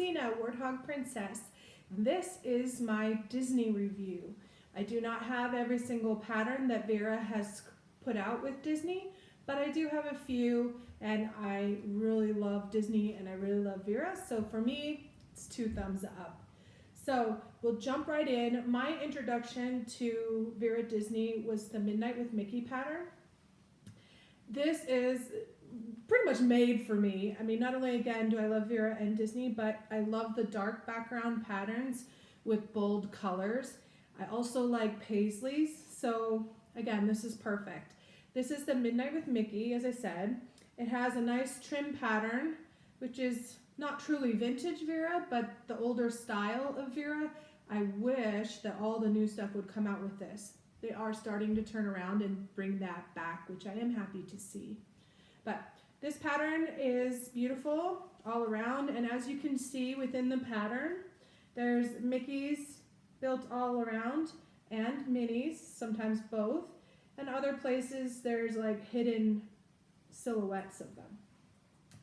Christina, Warthog Princess. This is my Disney review. I do not have every single pattern that Vera has put out with Disney, but I do have a few, and I really love Disney and I really love Vera, so for me, it's 2 thumbs up. So we'll jump right in. My introduction to Vera Disney was the Midnight with Mickey pattern. This is pretty much made for me. I mean, not only again do I love Vera and Disney, but I love the dark background patterns with bold colors. I also like paisleys, so again, this is perfect. This is the Midnight with Mickey, as I said. It has a nice trim pattern, which is not truly vintage Vera, but the older style of Vera. I wish that all the new stuff would come out with this. They are starting to turn around and bring that back, which I am happy to see. But this pattern is beautiful all around, and as you can see within the pattern, there's Mickeys built all around and Minnies, sometimes both, and other places there's like hidden silhouettes of them.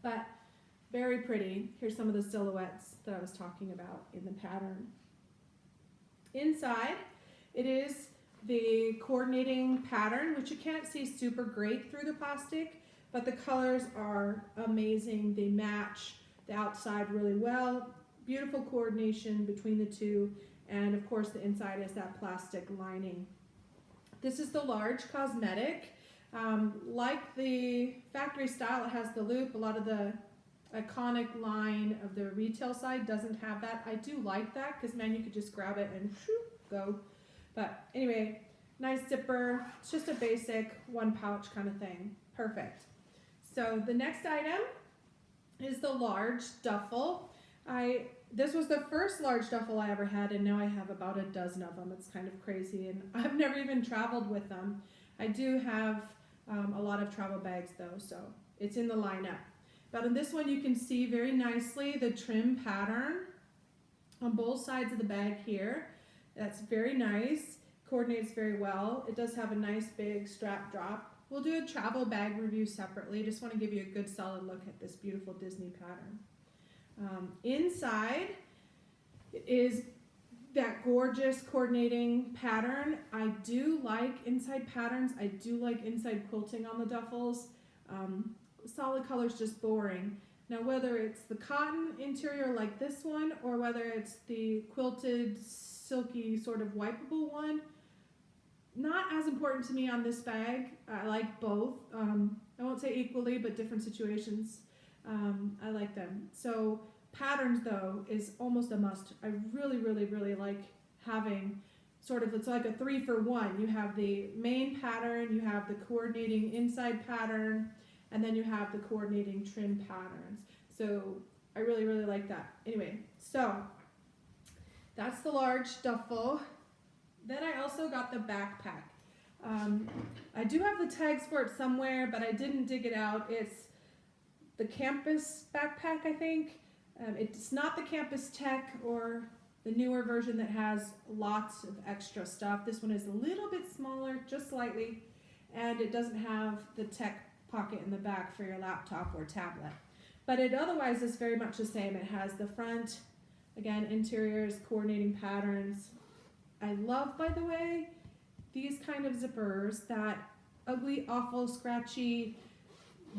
But very pretty. Here's some of the silhouettes that I was talking about in the pattern. Inside, it is the coordinating pattern, which you can't see super great through the plastic, but the colors are amazing. They match the outside really well. Beautiful coordination between the two, and of course the inside is that plastic lining. This is the large Cosmetic. Like the factory style, it has the loop. A lot of the iconic line of the retail side doesn't have that. I do like that because, man, you could just grab it and go. But anyway, nice zipper. It's just a basic 1 pouch kind of thing. Perfect. So the next item is the large duffel. This was the first large duffel I ever had, and now I have about a dozen of them. It's kind of crazy, and I've never even traveled with them. I do have a lot of travel bags though, so it's in the lineup. But in this one you can see very nicely the trim pattern on both sides of the bag here. That's very nice, coordinates very well. It does have a nice big strap drop. We'll do a travel bag review separately. Just want to give you a good solid look at this beautiful Disney pattern. Inside is that gorgeous coordinating pattern. I do like inside patterns. I do like inside quilting on the duffels. Solid colors, just boring. Now whether it's the cotton interior like this one or whether it's the quilted silky sort of wipeable one, not as important to me on this bag. I like both. I won't say equally, but different situations. I like them. So patterns though is almost a must. I really, really, really like having sort of, it's like a 3 for 1. You have the main pattern, you have the coordinating inside pattern, and then you have the coordinating trim patterns. So I really, really like that. Anyway, so that's the large duffel. Then I also got the backpack. I do have the tags for it somewhere, but I didn't dig it out. It's the Campus backpack, I think. It's not the Campus Tech or the newer version that has lots of extra stuff. This one is a little bit smaller, just slightly, and it doesn't have the tech pocket in the back for your laptop or tablet. But it otherwise is very much the same. It has the front, again, interiors, coordinating patterns. I love, by the way, these kind of zippers, that ugly, awful, scratchy,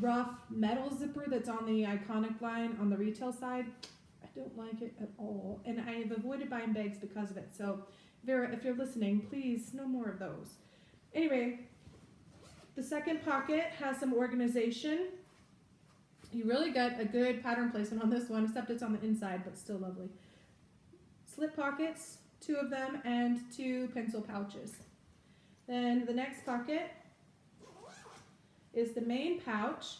rough metal zipper that's on the iconic line on the retail side. I don't like it at all, and I have avoided buying bags because of it. So Vera, if you're listening, please, no more of those. Anyway, the second pocket has some organization. You really get a good pattern placement on this one, except it's on the inside, but still lovely. Slip pockets, 2 of them, and 2 pencil pouches. Then the next pocket is the main pouch,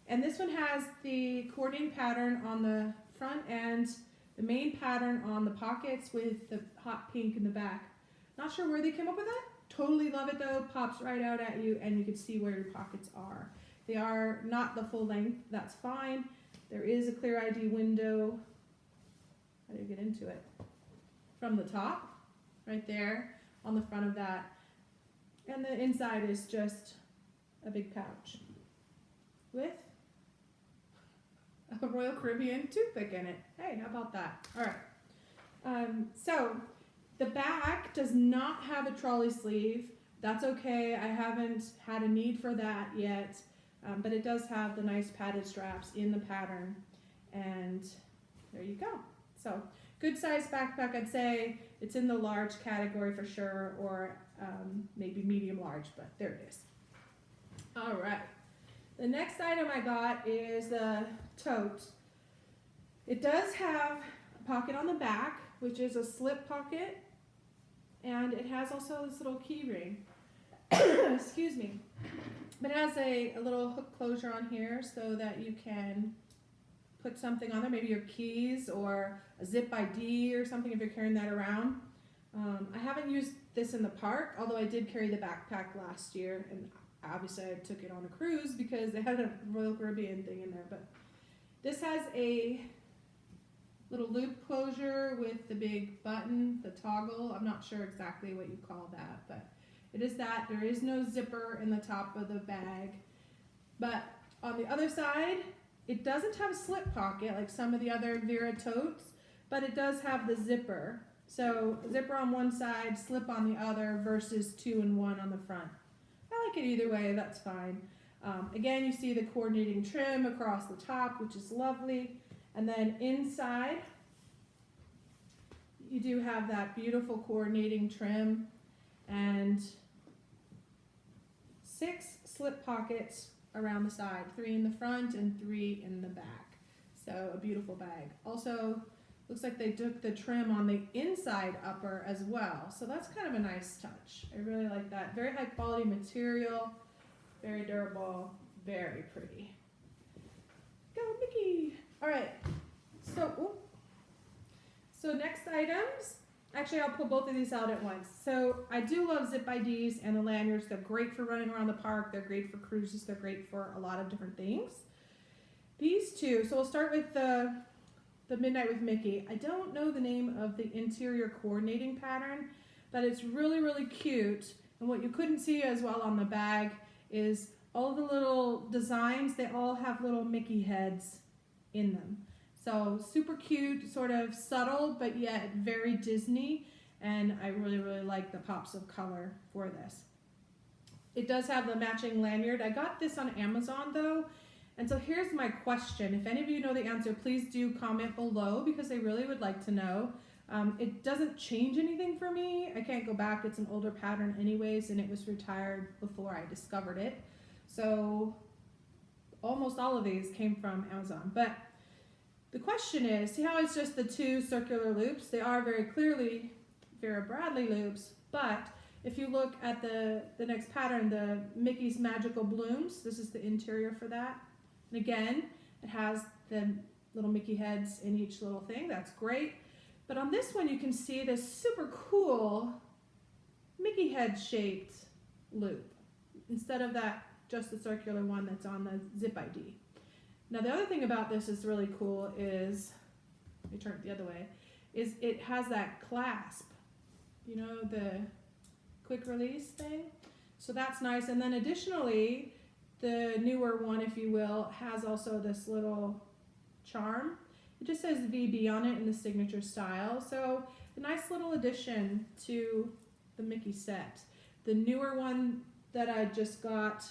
and this one has the coordinating pattern on the front and the main pattern on the pockets with the hot pink in the back. Not sure where they came up with that. Totally love it though. Pops right out at you, and you can see where your pockets are. They are not the full length. That's fine. There is a clear ID window. How do you get into it? From the top, right there on the front of that. And the inside is just a big pouch with a Royal Caribbean toothpick in it. Hey, how about that? All right. So the back does not have a trolley sleeve. That's okay. I haven't had a need for that yet, but it does have the nice padded straps in the pattern. And there you go. So good size backpack, I'd say. It's in the large category for sure, or maybe medium large, but there it is. All right. The next item I got is the Tote. It does have a pocket on the back, which is a slip pocket, and it has also this little key ring. Excuse me. But it has a little hook closure on here so that you can put something on there, maybe your keys or a Zip ID or something if you're carrying that around. I haven't used this in the park, although I did carry the backpack last year, and obviously I took it on a cruise because they had a Royal Caribbean thing in there. But this has a little loop closure with the big button, the toggle. I'm not sure exactly what you call that, but it is that. There is no zipper in the top of the bag. But on the other side, it doesn't have a slip pocket like some of the other Vera totes, but it does have the zipper. So zipper on one side, slip on the other versus 2 and 1 on the front. I like it either way, that's fine. Again, you see the coordinating trim across the top, which is lovely. And then inside, you do have that beautiful coordinating trim and 6 slip pockets around the side, 3 in the front and 3 in the back. So a beautiful bag. Also, looks like they took the trim on the inside upper as well. So that's kind of a nice touch. I really like that. Very high quality material, very durable, very pretty. Go Mickey! All right, so next items, actually I'll pull both of these out at once. So I do love Zip IDs and the lanyards. They're great for running around the park. They're great for cruises. They're great for a lot of different things. These two, so we'll start with the Midnight with Mickey. I don't know the name of the interior coordinating pattern, but it's really, really cute. And what you couldn't see as well on the bag is all the little designs, they all have little Mickey heads in them. So super cute, sort of subtle, but yet very Disney. And I really, really like the pops of color for this. It does have the matching lanyard. I got this on Amazon though. And so here's my question. If any of you know the answer, please do comment below because I really would like to know. It doesn't change anything for me. I can't go back. It's an older pattern anyways, and it was retired before I discovered it. So almost all of these came from Amazon. But the question is, see how it's just the 2 circular loops? They are very clearly Vera Bradley loops, but if you look at the next pattern, the Mickey's Magical Blooms, this is the interior for that. And again, it has the little Mickey heads in each little thing. That's great. But on this one, you can see this super cool Mickey head shaped loop instead of that just the circular one that's on the Zip ID. Now the other thing about this is really cool is, let me turn it the other way, is it has that clasp, you know, the quick release thing. So that's nice. And then additionally, the newer one, if you will, has also this little charm. It just says VB on it in the signature style. So a nice little addition to the Mickey set. The newer one that I just got,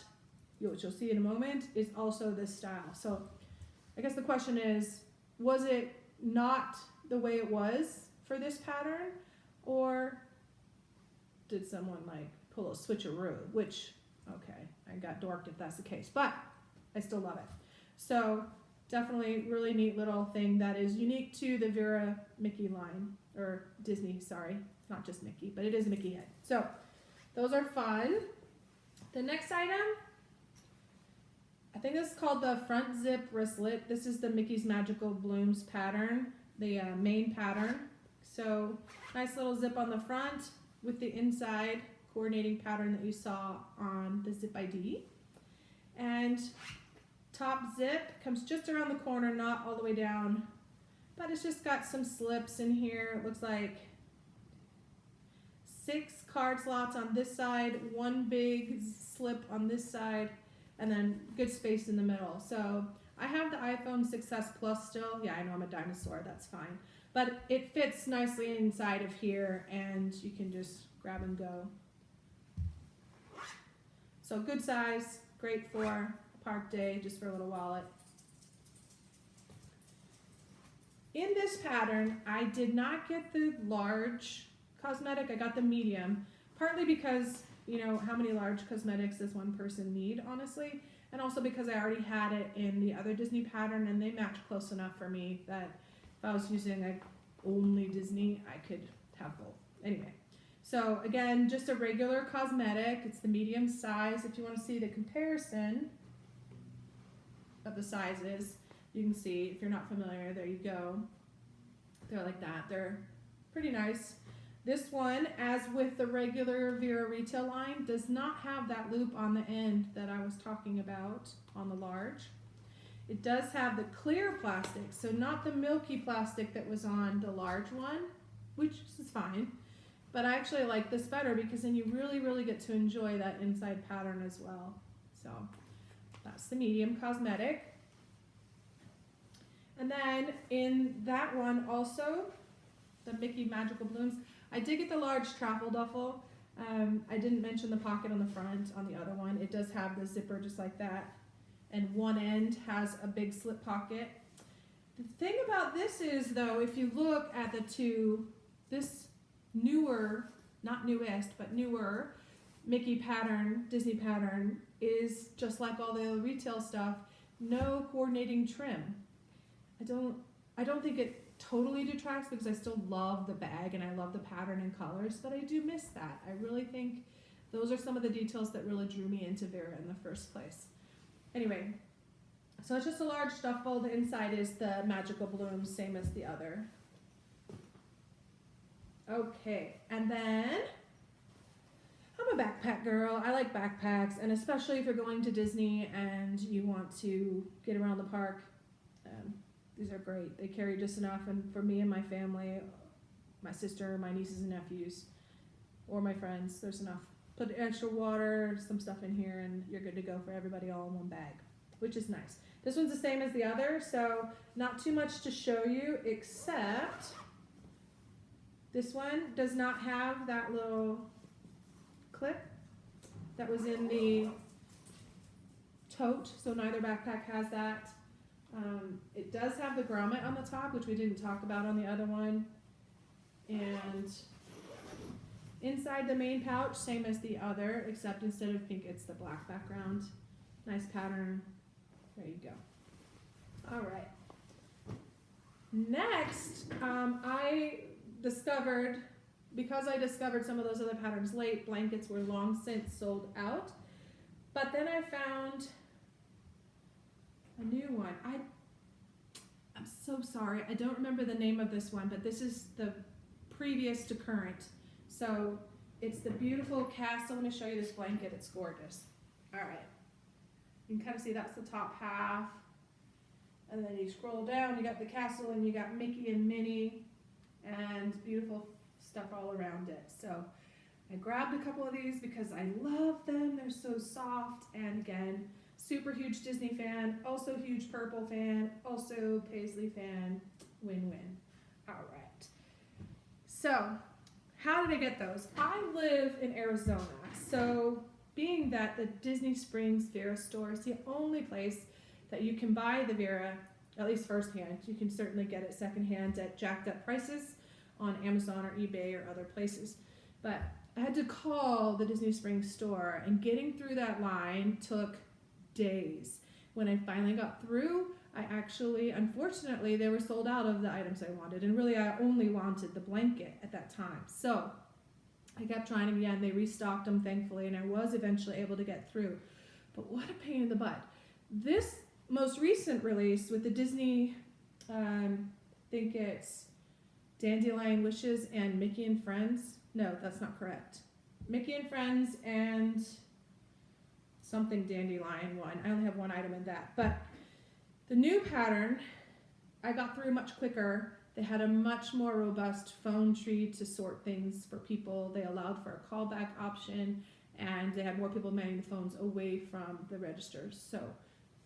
which you'll see in a moment, is also this style. So I guess the question is, was it not the way it was for this pattern? Or did someone like pull a switcheroo? Which, okay, I got dorked if that's the case, but I still love it. So definitely really neat little thing that is unique to the Vera Mickey line, or Disney, sorry, not just Mickey, but it is a Mickey head. So those are fun. The next item, I think this is called the Front Zip Wristlet. This is the Mickey's Magical Blooms pattern, the main pattern. So nice little zip on the front with the inside coordinating pattern that you saw on the Zip ID. And top zip comes just around the corner, not all the way down, but it's just got some slips in here. It looks like 6 card slots on this side, 1 big slip on this side, and then good space in the middle. So I have the iPhone 6S Plus still. Yeah, I know I'm a dinosaur, that's fine. But it fits nicely inside of here, and you can just grab and go. So good size, great for a park day, just for a little wallet. In this pattern, I did not get the large cosmetic, I got the medium, partly because, you know, how many large cosmetics does one person need, honestly? And also because I already had it in the other Disney pattern and they match close enough for me that if I was using like only Disney, I could have both. Anyway, so again, just a regular cosmetic. It's the medium size. If you want to see the comparison of the sizes, you can see, if you're not familiar, there you go. They're like that. They're pretty nice. This one, as with the regular Vera retail line, does not have that loop on the end that I was talking about on the large. It does have the clear plastic, so not the milky plastic that was on the large one, which is fine. But I actually like this better because then you really, really get to enjoy that inside pattern as well. So that's the medium cosmetic. And then in that one also, the Mickey Magical Blooms, I did get the large travel duffel. I didn't mention the pocket on the front on the other one. It does have the zipper just like that. And one end has a big slip pocket. The thing about this is, though, if you look at the two, this newer, not newest, but newer Mickey pattern, Disney pattern, is just like all the retail stuff, no coordinating trim. I don't think it totally detracts because I still love the bag and I love the pattern and colors, but I do miss that. I really think those are some of the details that really drew me into Vera in the first place. Anyway, so it's just a large duffel. The inside is the Magical Blooms, same as the other. Okay, and then I'm a backpack girl. I like backpacks, and especially if you're going to Disney and you want to get around the park. These are great. They carry just enough, and for me and my family, my sister, my nieces and nephews, or my friends, there's enough. Put extra water, some stuff in here, and you're good to go for everybody all in one bag, which is nice. This one's the same as the other, so not too much to show you, except this one does not have that little clip that was in the tote, so neither backpack has that. It does have the grommet on the top, which we didn't talk about on the other one. And inside the main pouch, same as the other, except instead of pink, it's the black background. Nice pattern. There you go. All right. Next, I discovered, because I discovered some of those other patterns late, blankets were long since sold out. But then I found a new one. I'm so sorry. I don't remember the name of this one, but this is the previous to current. So it's the beautiful castle. Let me show you this blanket. It's gorgeous. All right. You can kind of see that's the top half. And then you scroll down, you got the castle, and you got Mickey and Minnie, and beautiful stuff all around it. So I grabbed a couple of these because I love them. They're so soft, and again, super huge Disney fan, also huge Purple fan, also Paisley fan, win-win. All right. So how did I get those? I live in Arizona, so being that the Disney Springs Vera store is the only place that you can buy the Vera, at least firsthand. You can certainly get it secondhand at jacked up prices on Amazon or eBay or other places. But I had to call the Disney Springs store, and getting through that line took days. When I finally got through, I actually, unfortunately, they were sold out of the items I wanted, and really I only wanted the blanket at that time. So I kept trying again. They restocked them, thankfully, and I was eventually able to get through. But what a pain in the butt. This most recent release with the Disney, I think it's Dandelion Wishes and Mickey and Friends. No, that's not correct. Mickey and Friends and something Dandelion one. I only have one item in that. But the new pattern, I got through much quicker. They had a much more robust phone tree to sort things for people. They allowed for a callback option, and they had more people manning the phones away from the registers. So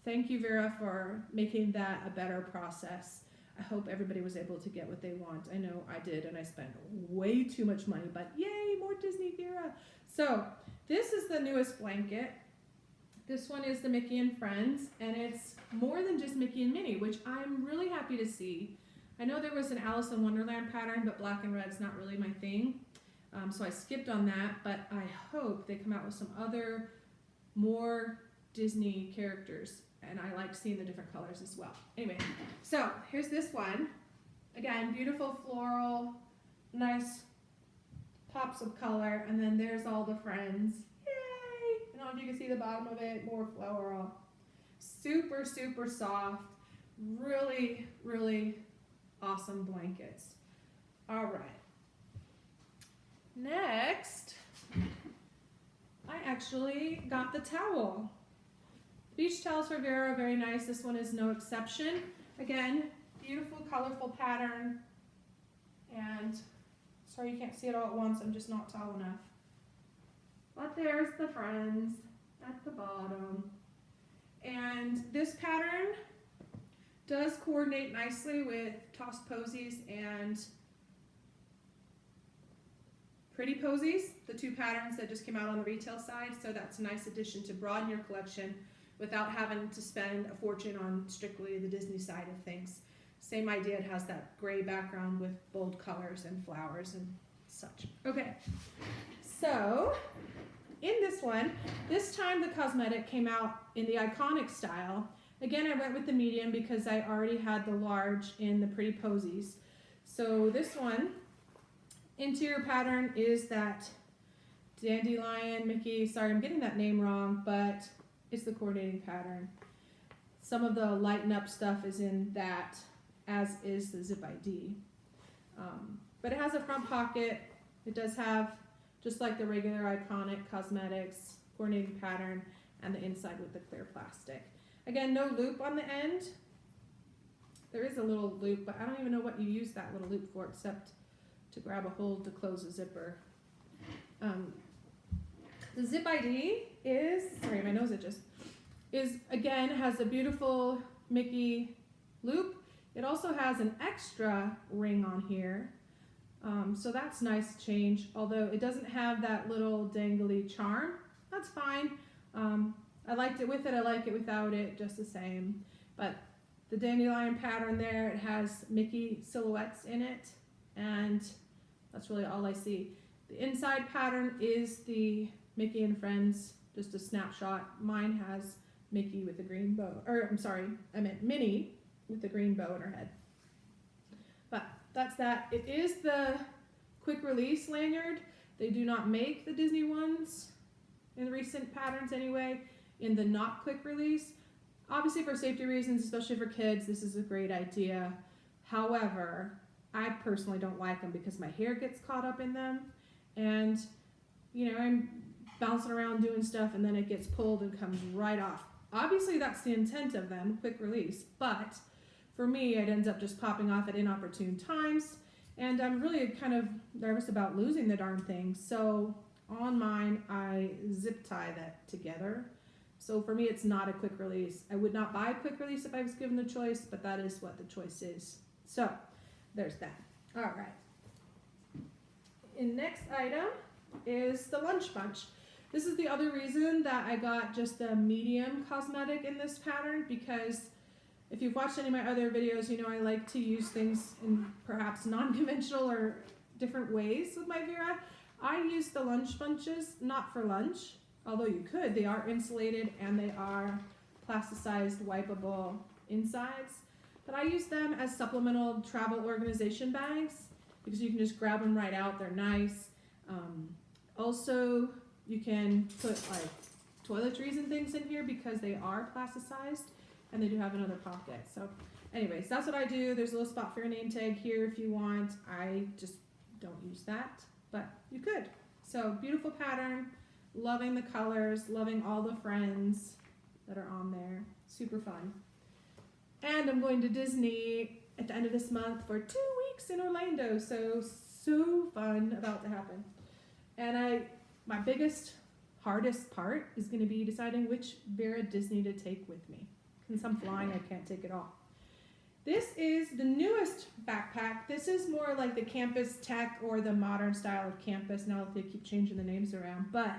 thank you, Vera, for making that a better process. I hope everybody was able to get what they want. I know I did, and I spent way too much money, but yay, more Disney, Vera. So this is the newest blanket. This one is the Mickey and Friends, and it's more than just Mickey and Minnie, which I'm really happy to see. I know there was an Alice in Wonderland pattern, but black and red's not really my thing. So I skipped on that, but I hope they come out with some other more Disney characters, and I like seeing the different colors as well. Anyway, so here's this one. Again, beautiful floral, nice pops of color, and then there's all the friends. Yay! I don't know if you can see the bottom of it, more floral. Super, super soft, really, really awesome blankets. All right. Next, I actually got the towel. Beach towels for Vera, very nice. This one is no exception. Again, beautiful, colorful pattern. And sorry you can't see it all at once, I'm just not tall enough. But there's the friends at the bottom. And this pattern does coordinate nicely with Tossed Posies and Pretty Posies, the two patterns that just came out on the retail side. So that's a nice addition to broaden your collection without having to spend a fortune on strictly the Disney side of things. Same idea, it has that gray background with bold colors and flowers and such. Okay, so in this one, this time the Cosmetic came out in the iconic style. Again, I went with the medium because I already had the large in the Pretty Posies. So this one, interior pattern is that Dandelion, Mickey, sorry I'm getting that name wrong, but it's the coordinating pattern. Some of the lighten up stuff is in that, as is the Zip ID. But it has a front pocket. It does have, just like the regular iconic Cosmetics, coordinating pattern, and the inside with the clear plastic. Again, no loop on the end. There is a little loop, but I don't even know what you use that little loop for except to grab a hold to close a zipper. The Zip ID is, sorry, my nose itches, again, has a beautiful Mickey loop. It also has an extra ring on here. So that's nice change, although it doesn't have that little dangly charm. That's fine. I liked it with it, I like it without it, just the same. But the dandelion pattern there, it has Mickey silhouettes in it, and that's really all I see. The inside pattern is the Mickey and Friends, just a snapshot. Mine has Mickey with a green bow, or I'm sorry, I meant Minnie with the green bow in her head. But that's that. It is the quick release lanyard. They do not make the Disney ones in recent patterns anyway, in the not quick release. Obviously for safety reasons, especially for kids, this is a great idea. However, I personally don't like them because my hair gets caught up in them, and you know, I'm bouncing around doing stuff and then it gets pulled and comes right off. Obviously that's the intent of them, quick release, but for me it ends up just popping off at inopportune times, and I'm really kind of nervous about losing the darn thing. So on mine I zip tie that together. So for me it's not a quick release. I would not buy a quick release if I was given the choice, but that is what the choice is. So there's that. All right. And next item is the Lunch Bunch. This is the other reason that I got just the medium Cosmetic in this pattern, because if you've watched any of my other videos, you know I like to use things in perhaps non-conventional or different ways with my Vera. I use the Lunch Bunches, not for lunch, although you could. They are insulated and they are plasticized, wipeable insides. But I use them as supplemental travel organization bags because you can just grab them right out. They're nice. Also, you can put like toiletries and things in here because they are plasticized, and they do have another pocket. So anyways, that's what I do. There's a little spot for your name tag here if you want. I just don't use that, but you could. So beautiful pattern, loving the colors, loving all the friends that are on there. Super fun. And I'm going to Disney at the end of this month for 2 weeks in Orlando. So fun about to happen. And my biggest, hardest part is going to be deciding which Vera Disney to take with me. Since I'm flying, I can't take it off. This is the newest backpack. This is more like the campus tech or the modern style of campus. Now they keep changing the names around. But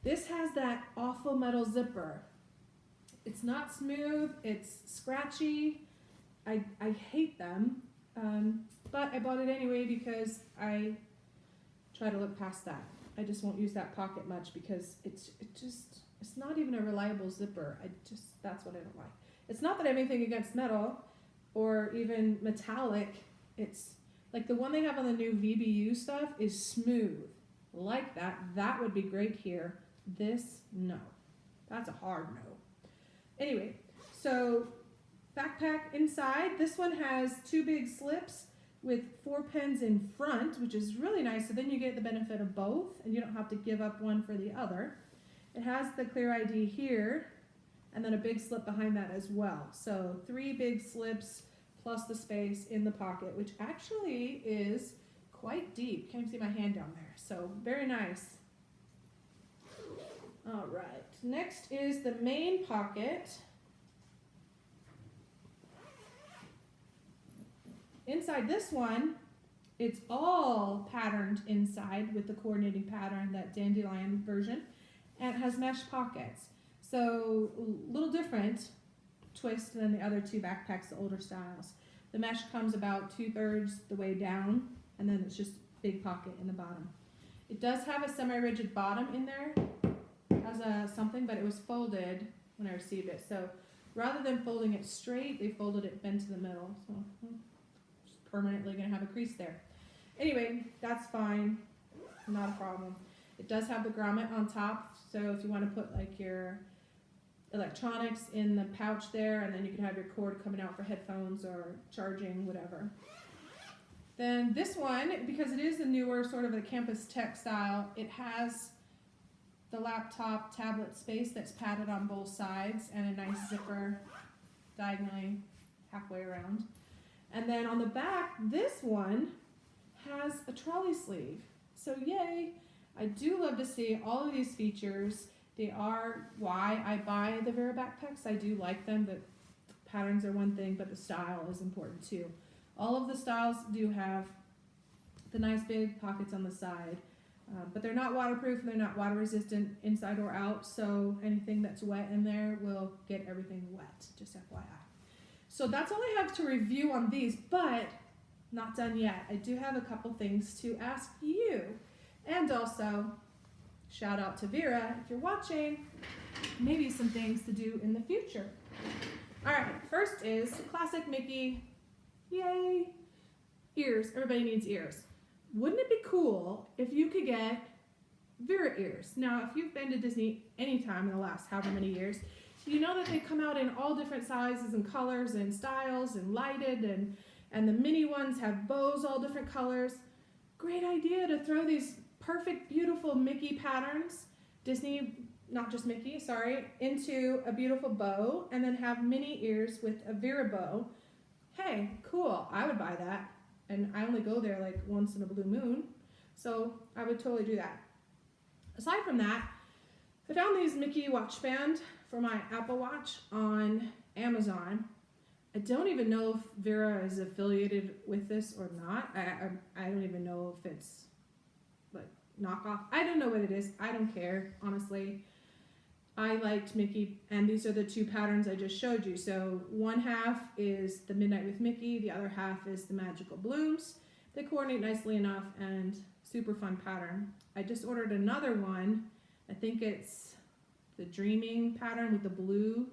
this has that awful metal zipper. It's not smooth. It's scratchy. I hate them. But I bought it anyway because I try to look past that. I just won't use that pocket much because it's not even a reliable zipper. That's what I don't like. It's not that I have anything against metal or even metallic. It's like the one they have on the new VBU stuff is smooth. Like that. That would be great here. This, no. That's a hard no. Anyway, so backpack inside. This one has 2 big slips with 4 pens in front, which is really nice. So then you get the benefit of both, and you don't have to give up one for the other. It has the clear ID here, and then a big slip behind that as well. So 3 big slips plus the space in the pocket, which actually is quite deep. Can't even see my hand down there. So very nice. All right, next is the main pocket. Inside this one, it's all patterned inside with the coordinating pattern, that dandelion version, and it has mesh pockets. So a little different twist than the other 2 backpacks, the older styles. The mesh comes about 2/3 the way down, and then it's just big pocket in the bottom. It does have a semi-rigid bottom in there, has a something, but it was folded when I received it. So rather than folding it straight, they folded it bent to the middle. So just permanently gonna have a crease there. Anyway, that's fine, not a problem. It does have the grommet on top, so if you want to put like your electronics in the pouch there, and then you can have your cord coming out for headphones or charging, whatever. Then this one, because it is a newer sort of the campus tech style, it has the laptop tablet space that's padded on both sides and a nice zipper diagonally halfway around. And then on the back, this one has a trolley sleeve. So yay! I do love to see all of these features. They are why I buy the Vera backpacks. I do like them. The patterns are one thing, but the style is important too. All of the styles do have the nice big pockets on the side, but they're not waterproof and they're not water resistant inside or out, so anything that's wet in there will get everything wet, just FYI. So that's all I have to review on these, but not done yet. I do have a couple things to ask you, and also shout out to Vera if you're watching, maybe some things to do in the future. All right, first is classic Mickey. Yay! Ears. Everybody needs ears. Wouldn't it be cool if you could get Vera ears? Now, if you've been to Disney any time in the last however many years, you know that they come out in all different sizes and colors and styles and lighted, and the mini ones have bows all different colors. Great idea to throw these perfect, beautiful Mickey patterns, Disney, not just Mickey, sorry, into a beautiful bow, and then have mini ears with a Vera bow. Hey, cool, I would buy that. And I only go there like once in a blue moon, so I would totally do that. Aside from that, I found these Mickey watch band for my Apple Watch on Amazon. I don't even know if Vera is affiliated with this or not. I don't even know if it's like knockoff. I don't know what it is. I don't care, honestly. I liked Mickey, and these are the 2 patterns I just showed you. So one half is the Midnight with Mickey, the other half is the Magical Blooms. They coordinate nicely enough and super fun pattern. I just ordered another one. I think it's the Dreaming pattern with the blue,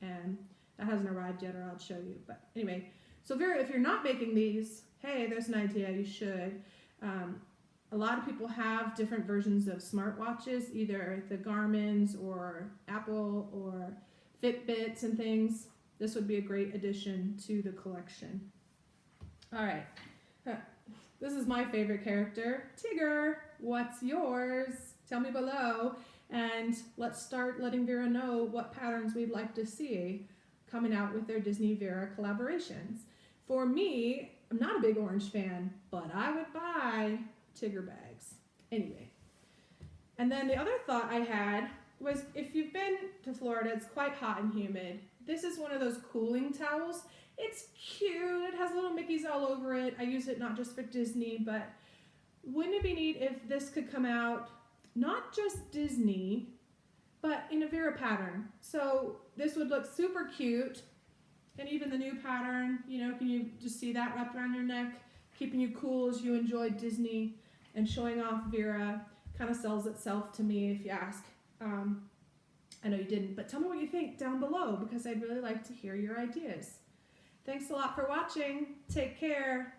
and that hasn't arrived yet, or I'll show you. But anyway, so Vera, if you're not making these, hey, there's an idea, you should. A lot of people have different versions of smartwatches, either the Garmin's or Apple or Fitbits and things. This would be a great addition to the collection. All right, this is my favorite character, Tigger. What's yours? Tell me below, and let's start letting Vera know what patterns we'd like to see coming out with their Disney Vera collaborations. For me, I'm not a big orange fan, but I would buy Tigger bags. Anyway. And then the other thought I had was, if you've been to Florida, it's quite hot and humid. this is one of those cooling towels. It's cute. It has little Mickeys all over it. I use it not just for Disney, but wouldn't it be neat if this could come out not just Disney, but in a Vera pattern? So this would look super cute. And even the new pattern, you know, can you just see that wrapped around your neck, keeping you cool as you enjoy Disney and showing off Vera. Kind of sells itself to me if you ask. I know you didn't, but tell me what you think down below because I'd really like to hear your ideas. Thanks a lot for watching. Take care.